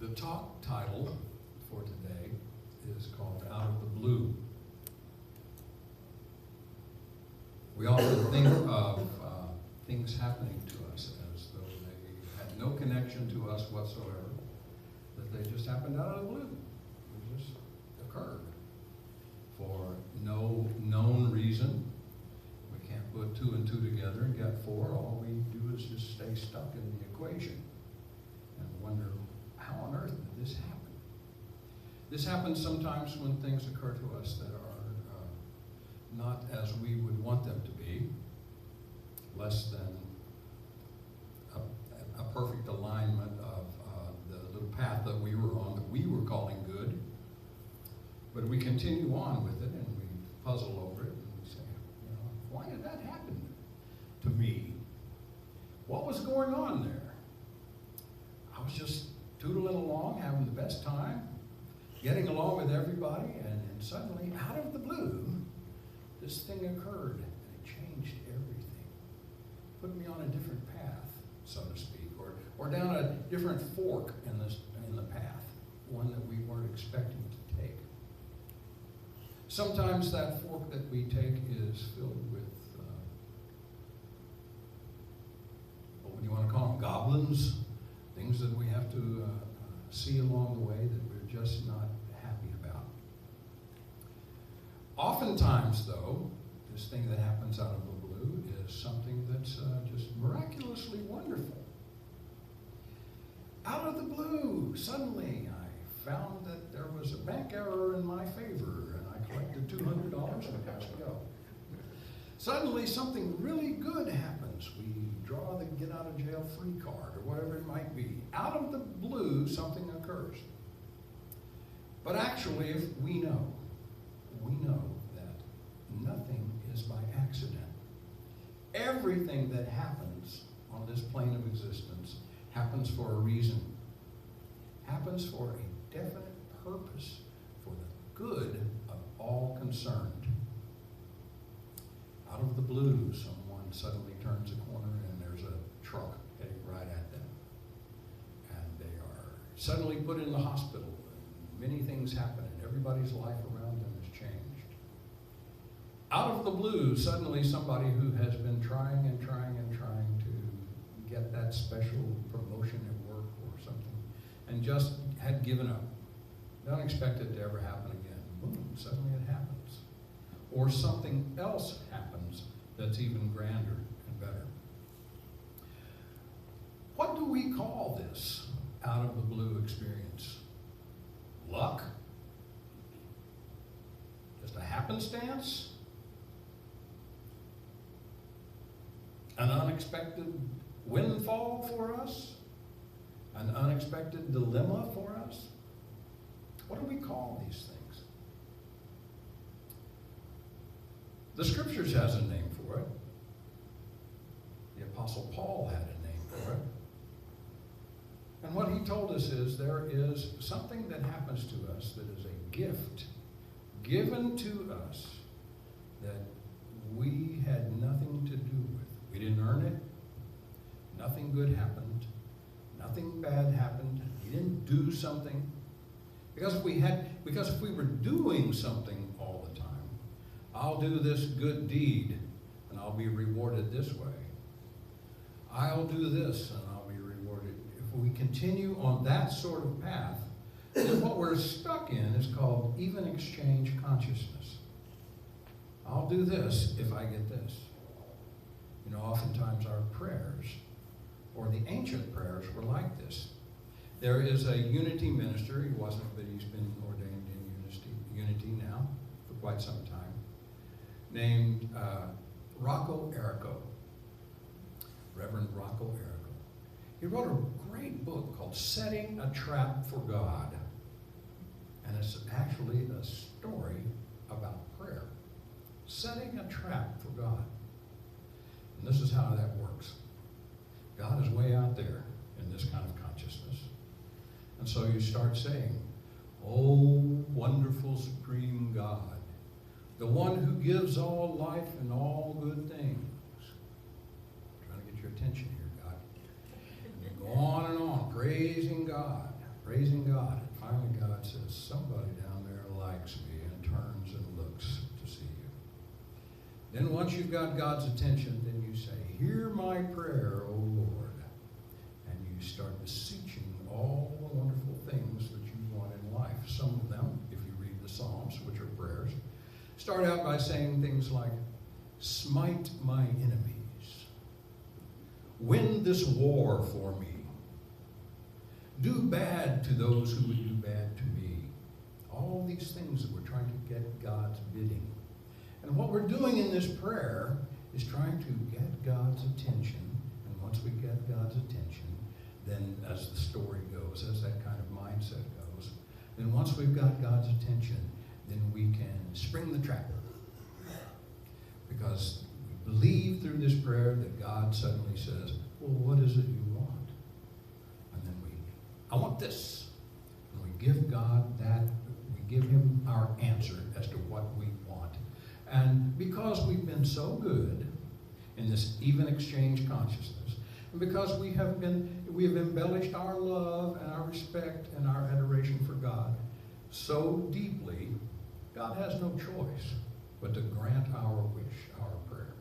The talk title for today is called Out of the Blue. We often think of things happening to us as though they had no connection to us whatsoever, that they just happened out of the blue. They just occurred for no known reason. We can't put two and two together and get four. All we do is just stay stuck in the equation and wonder, how on earth did this happen? This happens sometimes when things occur to us that are not as we would want them to be, less than a perfect alignment of the little path that we were on, that we were calling good. But we continue on with it, and we puzzle over it, and we say, why did that happen to me? What was going on there? I was just tootling along, having the best time, getting along with everybody, and then suddenly, out of the blue, this thing occurred, and it changed everything. Put me on a different path, so to speak, or down a different fork in the path, one that we weren't expecting to take. Sometimes that fork that we take is filled with, what do you want to call them, goblins, things that we have to see along the way that we're just not happy about. Oftentimes, though, this thing that happens out of the blue is something that's just miraculously wonderful. Out of the blue, suddenly I found that there was a bank error in my favor, and I collected $200 and got to go. Suddenly, something really good happens. We draw the get-out-of-jail-free card, or whatever it might be. Out of the blue, something occurs. But actually, if we know that nothing is by accident. Everything that happens on this plane of existence happens for a reason, happens for a definite purpose, for the good of all concerned. Out of the blue, someone suddenly turns a corner and there's a truck heading right at them. And they are suddenly put in the hospital. And many things happen, and everybody's life around them is changed. Out of the blue, suddenly somebody who has been trying and trying and trying to get that special promotion at work or something, and just had given up. Don't expect it to ever happen again. Boom, suddenly it happens. Or something else happens that's even grander and better. What do we call this out of the blue experience? Luck? Just a happenstance? An unexpected windfall for us? An unexpected dilemma for us? What do we call these things? The Scriptures has a name for it. The Apostle Paul had a name for it. And what he told us is there is something that happens to us that is a gift given to us that we had nothing to do with. We didn't earn it. Nothing good happened. Nothing bad happened. We didn't do something. Because if we were doing something all the time, I'll do this good deed and I'll be rewarded this way. I'll do this and I'll be rewarded. If we continue on that sort of path, then what we're stuck in is called even exchange consciousness. I'll do this if I get this. Oftentimes our prayers, or the ancient prayers, were like this. There is a unity minister. He wasn't, but he's been ordained in unity now for quite some time, named Rocco Errico, Reverend Rocco Errico. He wrote a great book called Setting a Trap for God. And it's actually a story about prayer. Setting a trap for God. And this is how that works. God is way out there in this kind of consciousness. And so you start saying, "Oh, wonderful supreme God, the one who gives all life and all good things." I'm trying to get your attention here, God. And you go on and on, praising God, praising God. And finally God says, somebody down there likes me, and turns and looks to see you. Then once you've got God's attention, then you say, hear my prayer, O Lord. And you start beseeching all the wonderful things that you want in life. Some of them, if you read the Psalms, which are prayers, start out by saying things like, smite my enemies. Win this war for me. Do bad to those who would do bad to me. All these things that we're trying to get God's bidding. And what we're doing in this prayer is trying to get God's attention. And once we get God's attention, then as the story goes, as that kind of mindset goes, then once we've got God's attention, then we can spring the trap. Because we believe through this prayer that God suddenly says, well, what is it you want? And then I want this. And we give God that, we give him our answer as to what we want. And because we've been so good in this even exchange consciousness, and because we have embellished our love and our respect and our adoration for God so deeply, God has no choice but to grant our wish, our prayer.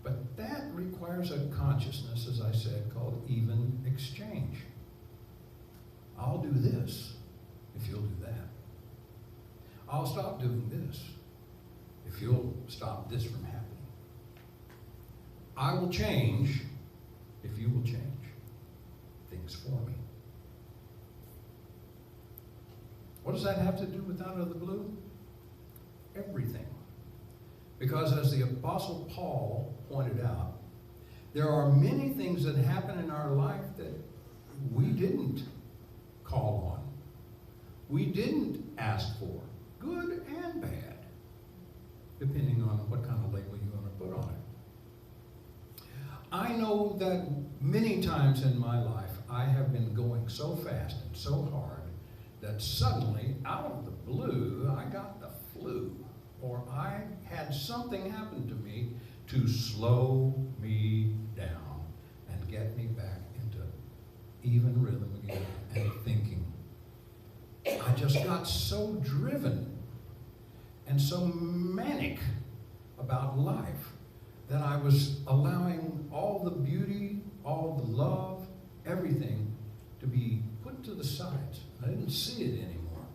But that requires a consciousness, as I said, called even exchange. I'll do this if you'll do that. I'll stop doing this if you'll stop this from happening. I will change if you will change things for me. What does that have to do with out of the blue? Everything. Because as the Apostle Paul pointed out, there are many things that happen in our life that we didn't call on. We didn't ask for, good and bad, depending on what kind of label you want to put on it. I know that many times in my life, I have been going so fast and so hard that suddenly, out of the blue, I got the flu, or I had something happen to me to slow me down and get me back into even rhythm again and thinking. I just got so driven and so manic about life that I was allowing all the beauty, all the love, everything to be put to the sides. I didn't see it anymore.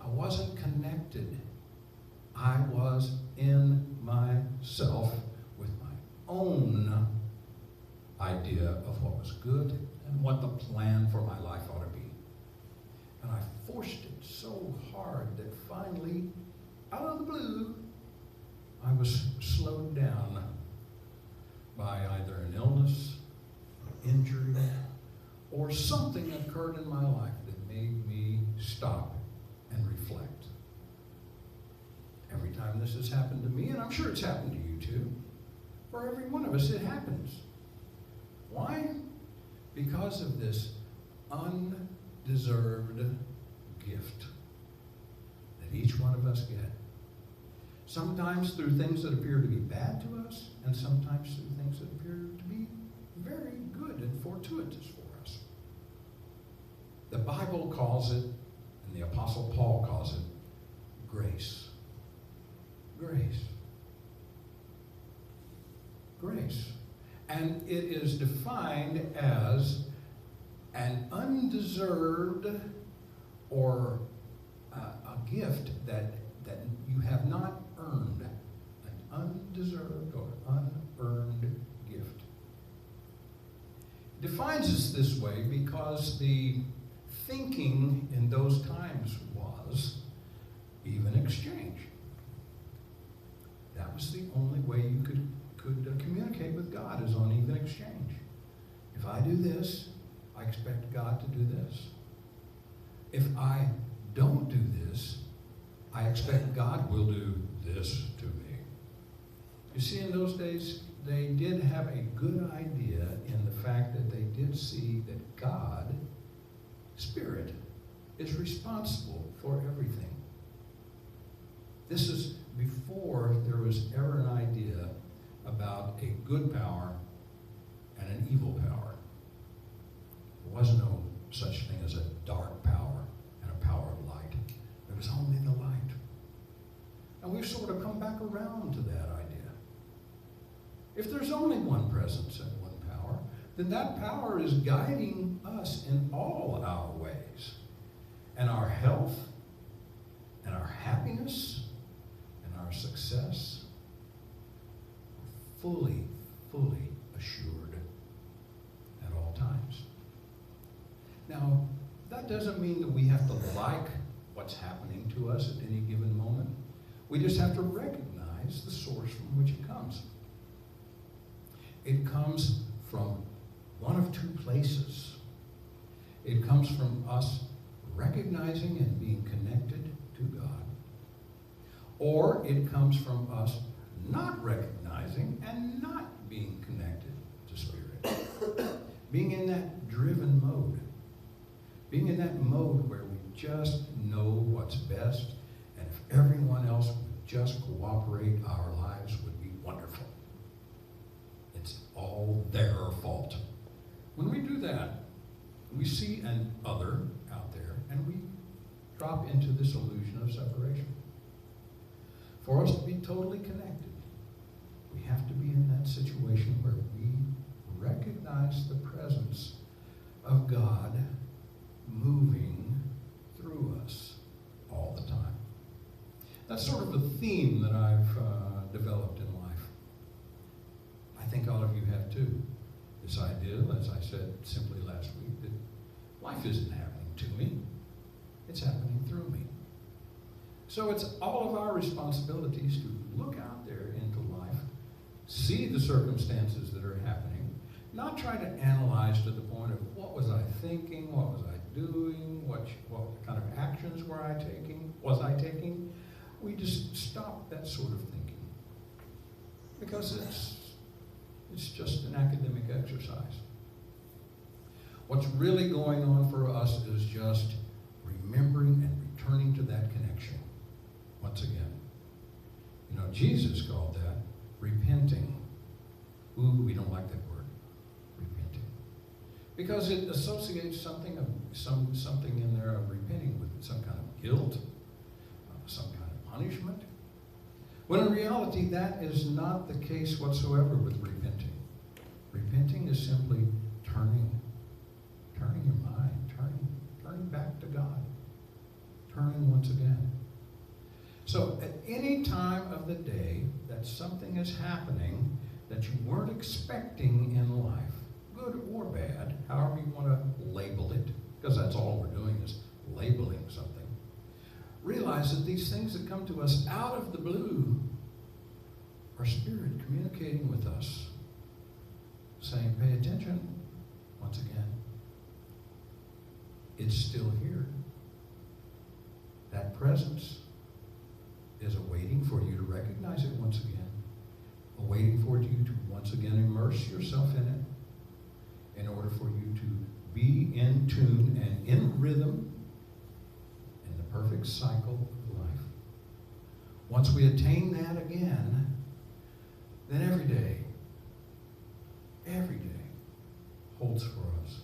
I wasn't connected. I was in myself with my own idea of what was good and what the plan for my life ought to be. And I forced it so hard that finally, out of the blue, I was slowed down by either an illness, an injury, or something occurred in my life that made me stop and reflect. Every time this has happened to me, and I'm sure it's happened to you too, for every one of us it happens. Why? Because of this undeserved gift that each one of us get. Sometimes through things that appear to be bad to us, and sometimes through things that appear to be very good and fortuitous for us. The Bible calls it, and the Apostle Paul calls it, grace. Grace. Grace. And it is defined as an undeserved or a gift that you have not earned. An undeserved or unearned gift. It defines us this way because the thinking in those times was even exchange. That was the only way you could communicate with God, is on even exchange. If I do this, I expect God to do this. If I don't do this, I expect God will do this to me. You see, in those days, they did have a good idea in the fact that they did see that God, Spirit, is responsible for everything. This is before there was ever an idea about a good power and an evil power. There was no such thing as a dark power and a power of light. There was only the light. And we've sort of come back around to that idea. If there's only one presence and one power, then that power is guiding us in all our ways. And our health, and our happiness, and our success are fully assured at all times. Now, that doesn't mean that we have to like what's happening to us at any given moment. We just have to recognize the source from which it comes. It comes from one of two places. It comes from us recognizing and being connected to God, or it comes from us not recognizing and not being connected to Spirit. Being in that driven mode. Being in that mode where we just know what's best, and if everyone else would just cooperate, our lives would be wonderful. It's all their fault. When we do that, we see an other out there, and we drop into this illusion of separation. For us to be totally connected, we have to be in that situation where we recognize the presence of God moving through us all the time. That's sort of a theme that I've developed in life. I think all of you have too. This idea, as I said simply last week, that life isn't happening to me, it's happening through me. So it's all of our responsibilities to look out there into life, see the circumstances that are happening, not try to analyze to the point of what was I thinking, what was I doing, what kind of actions was I taking. We just stop that sort of thinking because it's just an academic exercise. What's really going on for us is just remembering and returning to that connection once again. You know, Jesus called that repenting. Ooh, we don't like that word, repenting. Because it associates something in there of repenting with some kind of guilt, some kind of punishment. When in reality, that is not the case whatsoever with repenting. Repenting is simply turning your mind, turning back to God, turning once again. So at any time of the day that something is happening that you weren't expecting in life, good or bad, however you want to label it, because that's all we're doing is labeling something, realize that these things that come to us out of the blue are Spirit communicating with us, saying, pay attention once again. It's still here. That presence is awaiting for you to recognize it once again, awaiting for you to once again immerse yourself in it in order for you to be in tune and in rhythm in the perfect cycle of life. Once we attain that again, then every day holds for us